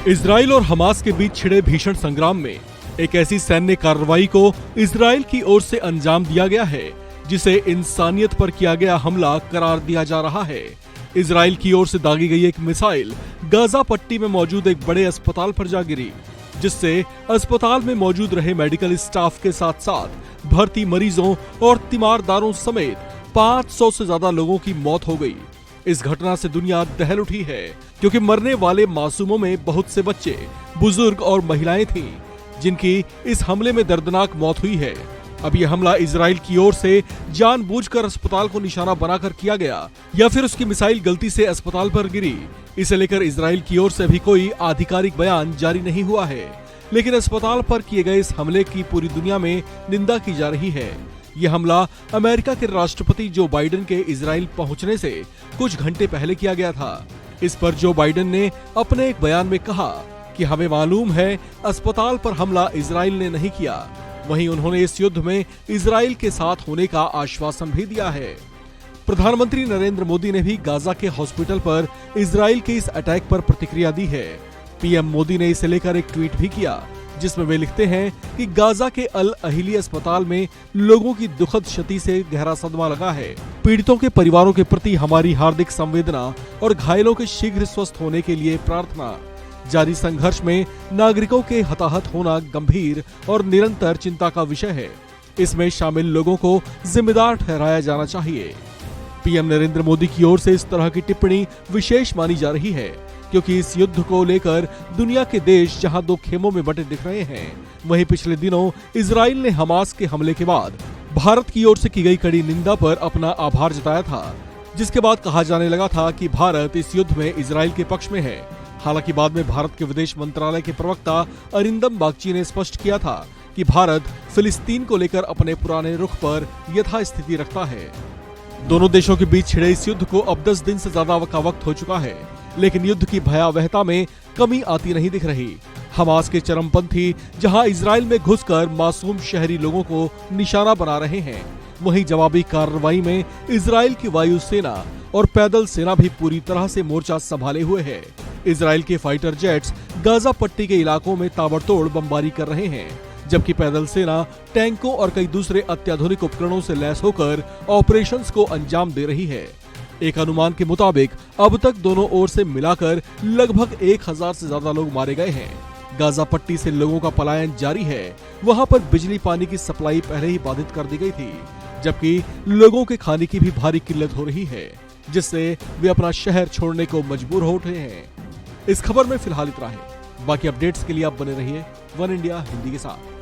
Israel और Hamas के बीच छिड़े भीषण संग्राम में एक ऐसी सैन्य कार्रवाई को इजराइल की ओर से अंजाम दिया गया है जिसे इंसानियत पर किया गया हमला करार दिया जा रहा है। इजराइल की ओर से दागी गई एक मिसाइल गाजा पट्टी में मौजूद एक बड़े अस्पताल पर जा गिरी, जिससे अस्पताल में मौजूद रहे मेडिकल स्टाफ के साथ साथ भर्ती मरीजों और तीमारदारों समेत 500 से ज्यादा लोगों की मौत हो गई। इस घटना से दुनिया दहल उठी है, क्योंकि मरने वाले मासूमों में बहुत से बच्चे, बुजुर्ग और महिलाएं थीं, जिनकी इस हमले में दर्दनाक मौत हुई है। अब यह हमला इजराइल की ओर से जानबूझकर अस्पताल को निशाना बनाकर किया गया या फिर उसकी मिसाइल गलती से अस्पताल पर गिरी, इसे लेकर इजराइल की ओर से अभी कोई आधिकारिक बयान जारी नहीं हुआ है। लेकिन अस्पताल पर किए गए इस हमले की पूरी दुनिया में निंदा की जा रही है। यह हमला अमेरिका के राष्ट्रपति जो बाइडेन के इजराइल पहुंचने से कुछ घंटे पहले किया गया था। इस पर जो बाइडेन ने अपने एक बयान में कहा कि हमें मालूम है अस्पताल पर हमला इजराइल ने नहीं किया। वहीं उन्होंने इस युद्ध में इजराइल के साथ होने का आश्वासन भी दिया है। प्रधानमंत्री नरेंद्र मोदी ने भी गाजा के हॉस्पिटल पर इजराइल के इस अटैक पर प्रतिक्रिया दी है। पीएम मोदी ने इसे लेकर एक ट्वीट भी किया, जिसमें वे लिखते हैं कि गाजा के अल अहिली अस्पताल में लोगों की दुखद क्षति से गहरा सदमा लगा है। पीड़ितों के परिवारों के प्रति हमारी हार्दिक संवेदना और घायलों के शीघ्र स्वस्थ होने के लिए प्रार्थना। जारी संघर्ष में नागरिकों के हताहत होना गंभीर और निरंतर चिंता का विषय है। इसमें शामिल लोगों को जिम्मेदार ठहराया जाना चाहिए। पीएम नरेंद्र मोदी की ओर से इस तरह की टिप्पणी विशेष मानी जा रही है, क्योंकि इस युद्ध को लेकर दुनिया के देश जहां दो खेमों में बटे दिख रहे हैं, वहीं पिछले दिनों इजराइल ने हमास के हमले के बाद भारत की ओर से की गई कड़ी निंदा पर अपना आभार जताया था, जिसके बाद कहा जाने लगा था कि भारत इस युद्ध में इजराइल के पक्ष में है। हालांकि बाद में भारत के विदेश मंत्रालय के प्रवक्ता अरिंदम बागची ने स्पष्ट किया था कि भारत फिलिस्तीन को लेकर अपने पुराने रुख पर यथास्थिति रखता है। दोनों देशों के बीच छिड़े इस युद्ध को अब 10 दिन से ज्यादा का वक्त हो चुका है, लेकिन युद्ध की भयावहता में कमी आती नहीं दिख रही। हमास के चरमपंथी जहां इजराइल में घुसकर मासूम शहरी लोगों को निशाना बना रहे हैं, वहीं जवाबी कार्रवाई में इजराइल की वायुसेना और पैदल सेना भी पूरी तरह से मोर्चा संभाले हुए है। इजराइल के फाइटर जेट्स गाजा पट्टी के इलाकों में ताबड़तोड़ बमबारी कर रहे हैं, जबकि पैदल सेना टैंकों और कई दूसरे अत्याधुनिक उपकरणों से लैस होकर ऑपरेशंस को अंजाम दे रही है। एक अनुमान के मुताबिक अब तक दोनों ओर से मिलाकर लगभग 1000 से ज्यादा लोग मारे गए हैं। गाजा पट्टी से लोगों का पलायन जारी है। वहां पर बिजली पानी की सप्लाई पहले ही बाधित कर दी गई थी, जबकि लोगों के खाने की भी भारी किल्लत हो रही है, जिससे वे अपना शहर छोड़ने को मजबूर हो उठे हैं। इस खबर में फिलहाल इतना है। बाकी अपडेट्स के लिए आप बने रहिए वन इंडिया हिंदी के साथ।